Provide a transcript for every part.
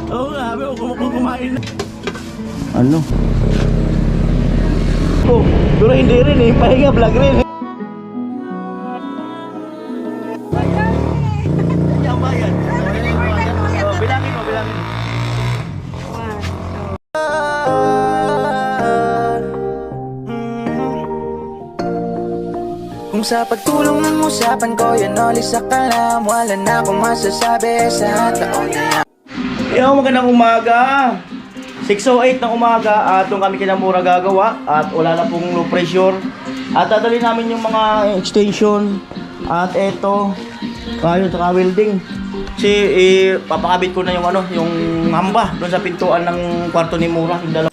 Oo nga, kung kumain na. Ano? Oh, pero hindi rin eh, pahinga vlog rin eh. Yung bayan. Oh, bilangin mo, bilangin mo. Kung sa pagtulong ng usapan ko yan ulit sa kalam, wala na akong masasabi sa taon na yan. Yo, magandang umaga. 6:08 ng umaga at doon kami kinamura gagawa at wala na pong low pressure. At dadali namin yung mga extension at eto kayo sa welding. Kasi papakabit ko na yung ano, yung hamba doon sa pintuan ng kwarto ni Mura, yung dalawa.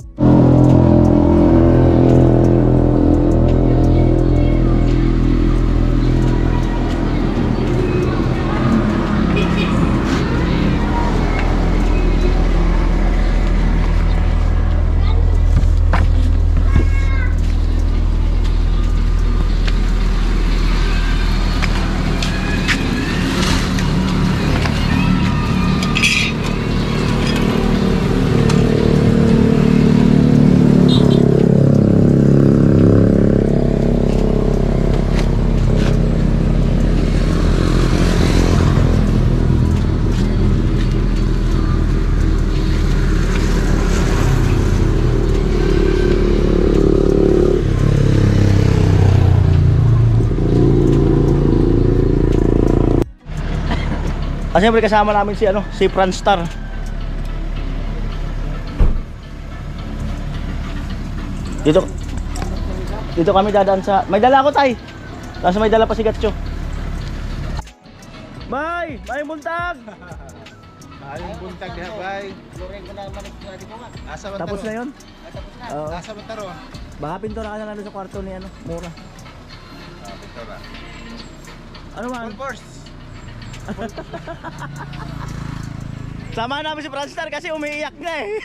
At siyempre kasama namin si Franstar. Dito kami dadaan sa, may dala ako tay. Tapos may dala pa si Gatcho. Bay buntag. Aling buntag na bay. Asa man Tapos na yun? Oo. Asa man taro? Baka pintura ka na lang sa kwarto ni Mura. Pintura. Ano man? Full force. Sama namin si Franstar kasi umiiyak na eh.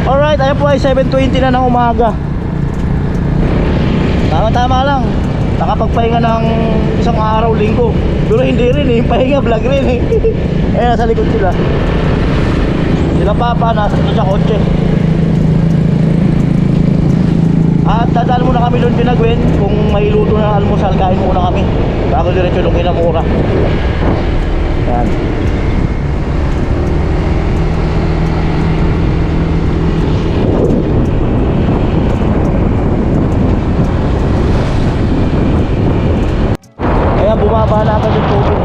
Alright, ayun po ay 7:20 na ng umaga. Tama lang. Nakapagpahinga ng isang araw, linggo. Pero hindi rin eh, pahinga vlog rin eh. Eh, nasa likod sila. Sila papa, nasa sa kotse. At dadaan muna kami doon pinagwin. Kung may luto na almusal, kain muna kami bago diretso doon kinamura. Yan. Kaya bumaba na agad yung tubig.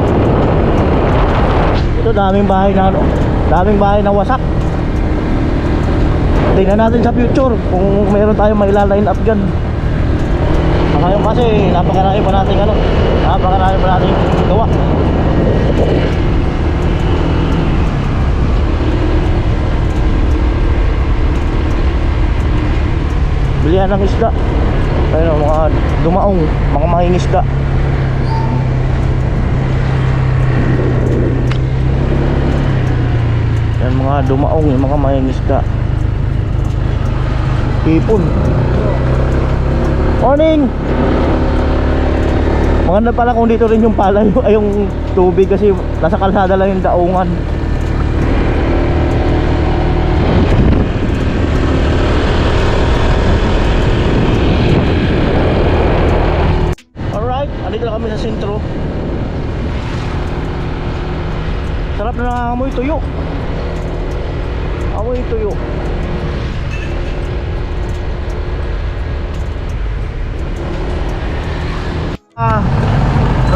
Ito daming bahay na wasak. Tingnan natin sa future kung mayroon tayong maila-line up dyan. Ngayon kasi napakarami pa natin gawa. Bilihan ng isda. Ayun, mga dumaong, mga mangingisda. Yan mga dumaong, mga mangingisda. Hipon. Morning! Maganda pala kung dito rin yung pala yung tubig kasi nasa kalsada lang yung daungan. Alright, andito na kami sa sentro. Sarap na amoy tuyo. Amoy tuyo.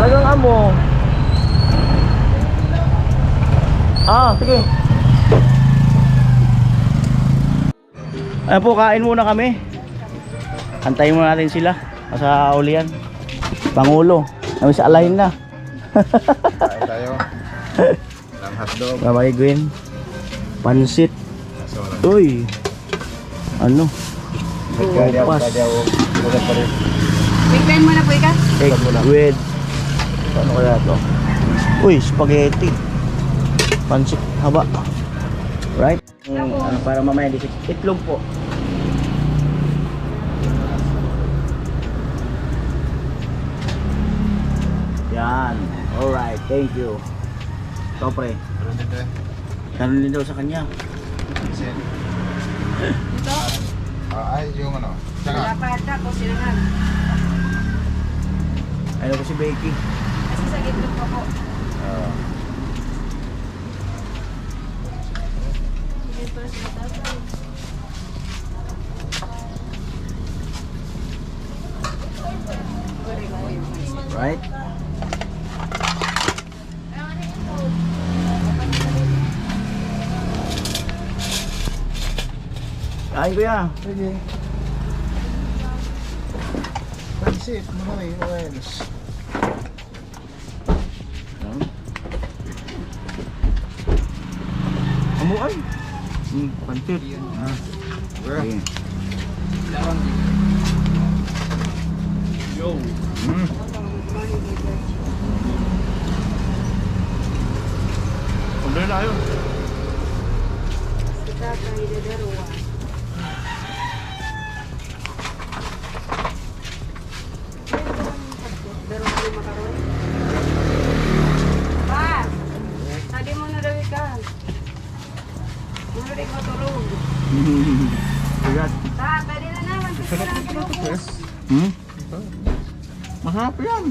Talagang amo. Sige. Ayan po, kain muna kami. Antayin muna natin sila sa ulian. Pangulo, kami sa alahin na. Kain tayo. Ng hotdog. Babay Gwen. Pansit. Aso. Uy. Ano? Pas. Bigyan mo na po ika. Egg with ano kaya to? Uy, spaghetti. Pansit haba. Right? Para mamaya itlog po. Yan. Alright, thank you. Ito pre. Tanong din daw sa kanya. Sin. Ito, Ay, yung ano. Tsaka. wala pa ata ko silangan. Ayaw ko si Becky. Kasi sa gitna pa po. Dito sa tatay. Right? Ay, kuya. Sige. Pansit, mga oils. Amuan. Pantit. Ah. Okay. Yo. Kumbray na kayo. Si tatay dadaruan. Daruan yung makaroon. Pa! Tadi mo na daw ikan. Muna ko tulog. Bigat. Ta, tadi na naman. Pagkira ang tulog. Hmm? Masarap yan.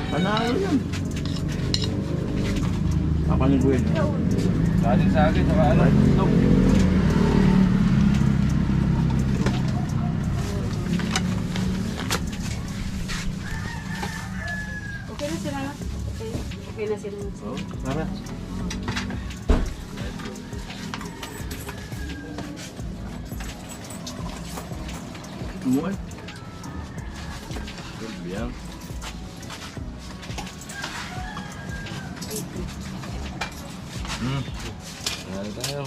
Panalo yan. Papaniguin. Kanin sa akin, saka ano. Okay na sila na. Okay na sila na. Oh, sarap. Muy. Bien. Kanin tayo.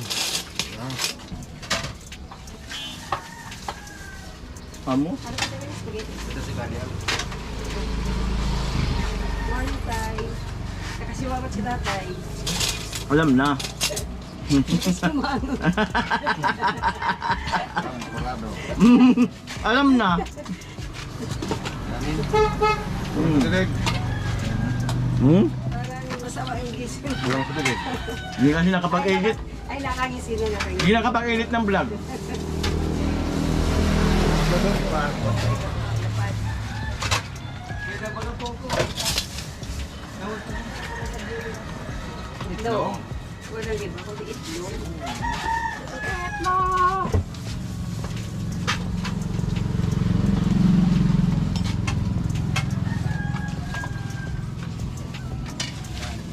Amo? Ano ka tayo? Spaghetti. Ito si Kalian. Morning tayo. Nakasiwamat si tatay. Alam na. Kasi kumano. Kulado. Alam na. Kanin. Hmm. Kudilig. Hmm? Parang masama yung gising. Bulang kudilig. Hindi kasi nakapag-edit. Ay, nakangisin na nakangisin. Hindi nakapag-edit ng vlog. Itlog. Walang iba kundi itlog. Itlog!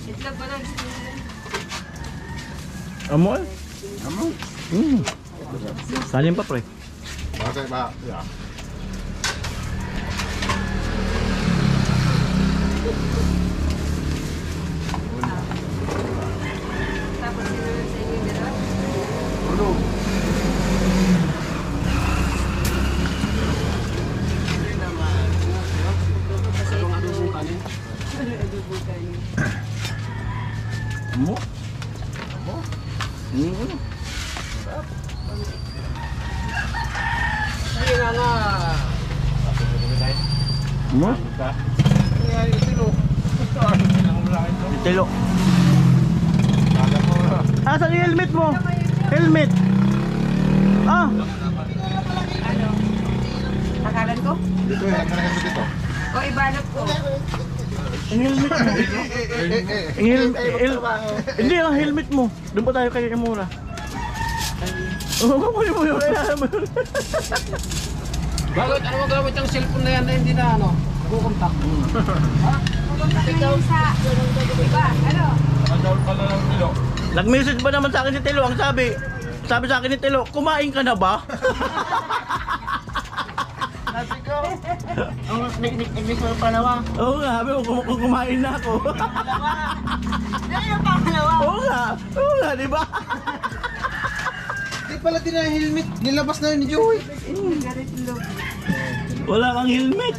Itlog ba lang gusto nila? Amo? Amo. Hmm. Salim pa pre. Bakit ba? Yeah. Tapos sinunod sa inyo dalawa? Tulog. Kasi itlog. Ano adobo kayo? Amo? Hmm. Sige nga nga. Amo? Nangyari ko silo. Tilo. Kala mo. Asan yung helmet mo? Helmet. Ah, Ano? Takalan ko? Dito eh, ang malaki dito. O ibalot ko? yung helmet mo. Hindi, ang helmet mo. Doon pa tayo kay Mura. Oo, kukunin mo yun. Bakit? Ano magamit yung cellphone na yan na hindi na ano? Nagkukontak. Ikaw sa... Iba, ano? Nagawal pala ng nilo. Nag-message ba naman sa akin si Tilo? Ang sabi sa akin ni Tilo, kumain ka na ba? Ang nag-miss mo pa naman. Oo nga, sabi ko, kumain na ako. Oo nga, di ba? Di pala din ang helmet. Nilabas na yun ni Joey. Garit log. Wala kang helmet.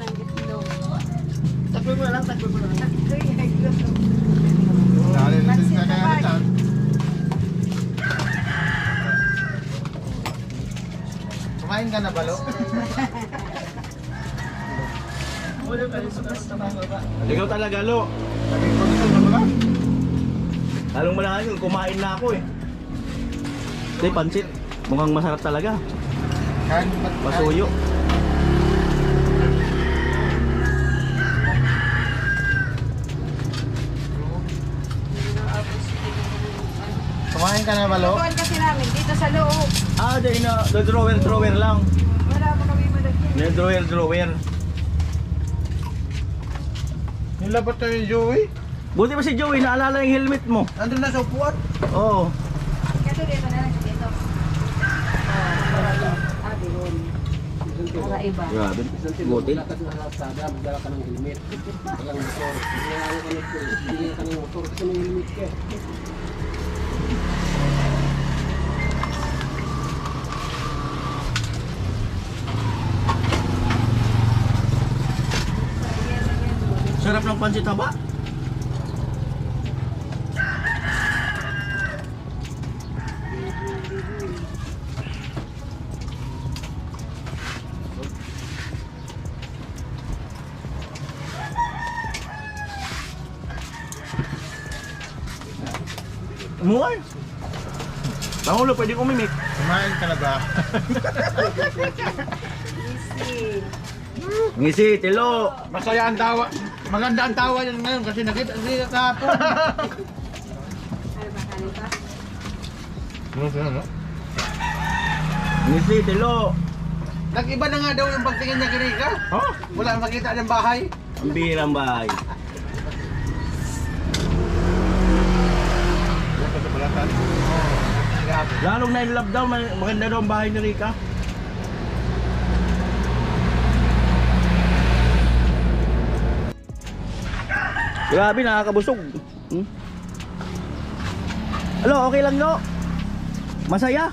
Takbo mo lang, takbo mo lang. Dali na sa kaya dyan. Kumain ka na balo? Ikaw talaga, Lo. Lagi ko dito na ba? Alam mo na yun, kumain na ako eh. Hindi, pansit. Mukhang masarap talaga. Pasuyo. Kumain ka na, Malo? Tuwan kasi namin dito sa loob. Di na, drawer lang. Wala pa kami malagyan. Drawer. Nilabat na yung Joey. Buti pa si Joey, naalala yung helmet mo. Nandun na sa upuan. Oo. Kasi dito na lang dito. Doon. Para iba. Grabe. Buti. Lakad na kalsada, magdala ka ng helmet. Walang motor. Hindi ka ng motor kasi may helmet ka. Sarap ng pansit haba. Umuwan. Pangulo, pwede umimik. Kumain ka na ba? Easy. Ngisi, tilo. Masaya ang tawa. Maganda ang tawa yan ngayon kasi nakita siya kahapon. Ano ba kanin pa? Ano? Ngisi, tilo. Nag-iba na nga daw yung pagtingin niya kay Rika. Oh, Wala makita ng bahay. ang bihirang bahay. Lalong na in love daw, maganda daw ang bahay ni Rika. Grabe, nakakabusog. Hello, okay lang no? Masaya?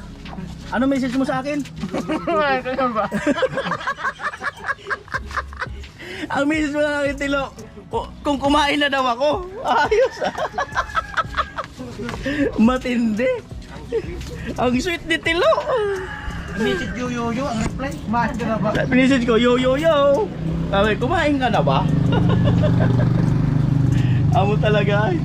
Ano message mo sa akin? Ang message mo lang akin, Tilo, kung kumain na daw ako, ayos ah. Matindi. Ang sweet ni Tilo. Message yo ang reply. Kumain ka na ba? Message ko, yo. Sabi, kumain ka na ba? Amo talaga ay.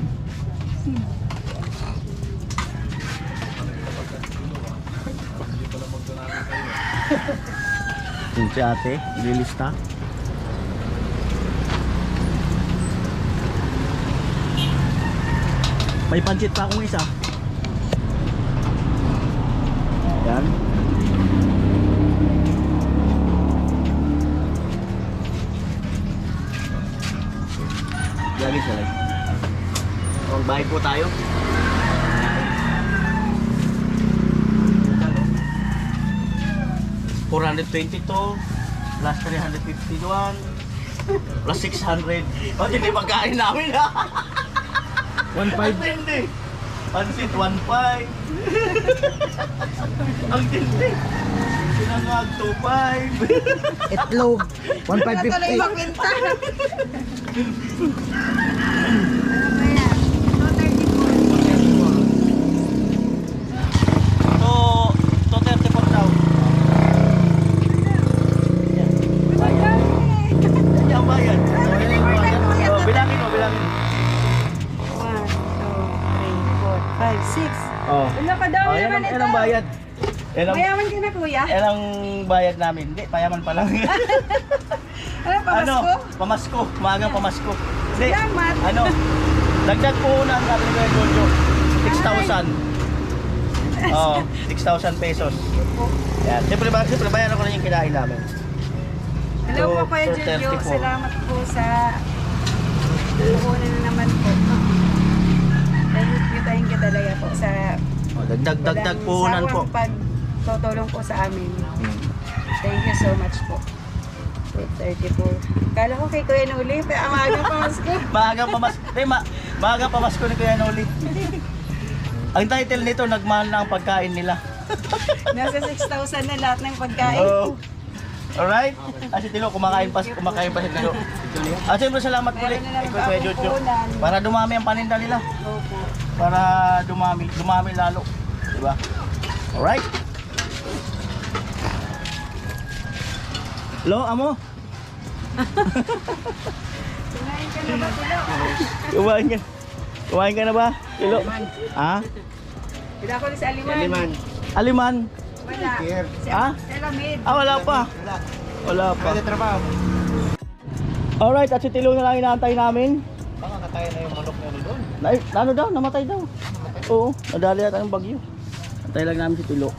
Yung si ate, ililista. May pancit pa akong isa. Yan. Lagi siya like. Magbayad po tayo. $422 plus 351 plus 600. Oh, hindi pagkain namin ha. 1.5. Hindi. Pansit 1.5. Ang tindi. Sinangag 2.5. Itlog. 1.550. magbenta. Ano ba yan? 234 daw. Yan. Bayad. Yan bayad. Oh, bilangin mo, bilangin. 1, 2, 3, 4, 5, 6. Oh. Wala ka daw Oh, yan naman ang ito. bayad. Yan ang, Mayaman ka na kuya. yan ang bayad namin. Hindi, payaman pa lang. Ano pa Ano? Pasko? Pamasko. Maagang pamasko. Hindi. Salamat. Ano? Dagdag po na ang sabi ni Jojo. 6,000. Oh, 6,000 pesos. Yan. Siyempre bayaran ko na yung kinain namin. Hello So, po Kuya for Jojo. 34. Salamat po sa puhunan na naman po. Thank you talaga po sa Oh, dagdag po nan po. pagtutulong po sa amin. Thank you so much po. 34. Kala ko kay Kuya Nuli, pero maaga pa Pasko. Maagang pamasko ni Kuya Noli. Ang title nito, nagmahal na ang pagkain nila. Nasa 6,000 na lahat ng pagkain. Oh. Alright? Si Tilo, kumakain pa si Tilo. At siyempre salamat ulit Meron na naman kay Kuya Jojo. papupunan. Para dumami ang paninda nila. Opo. Para dumami lalo. Diba? Alright? Hello, amo? Kumain ka na ba, Tilo? Kumain ka na ba? Tilo. Ha? Pila ko ni sa Aliman. Aliman. Wala. Ha? Sa Lamid. Ah, wala pa. Wala pa. Pwede trabaho. Alright, at si Tilo na lang inaantay namin. Baka katayin na yung manok niya doon. Ano daw? Namatay daw. Oo, nadali yata ng bagyo. Antay lang namin si Tilo.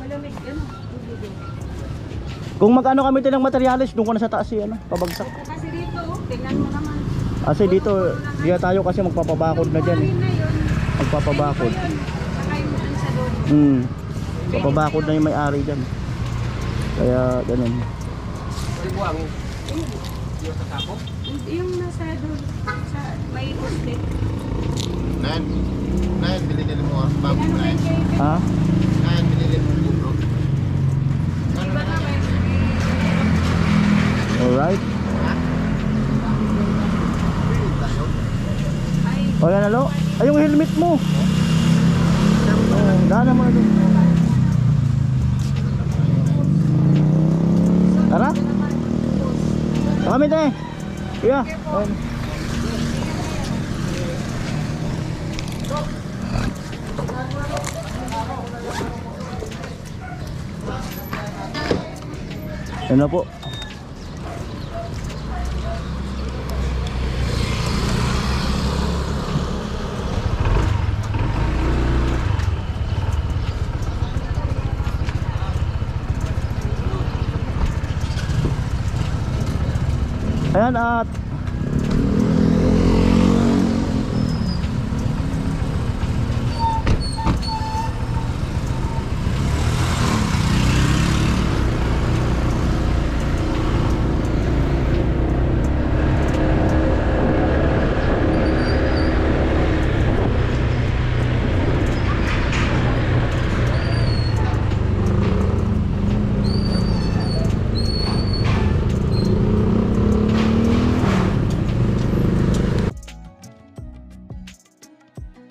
Malamig. Ano? Kung magkano kami din ng materyales, doon ko na sa taas ano, pabagsak. Kasi dito, tingnan mo naman. Kasi dito, di tayo kasi magpapabakod na dyan eh. Ayun na yun. Magpapabakod. Saka yung dun sa doon. Papabakod na yung may-ari dyan. Kaya ganun. Buwang. Yung sa tapo. Yung nasa doon. Sa may poste. Nan, binili mo bago Ano na. kayo? Ha? Nan, binili mo bubro. Iba na may Alright. ay O yan alo. Ay yung helmet mo. Oh, daan mo na doon. Tara. Kami te. Yeah. Yan na po. Ayan at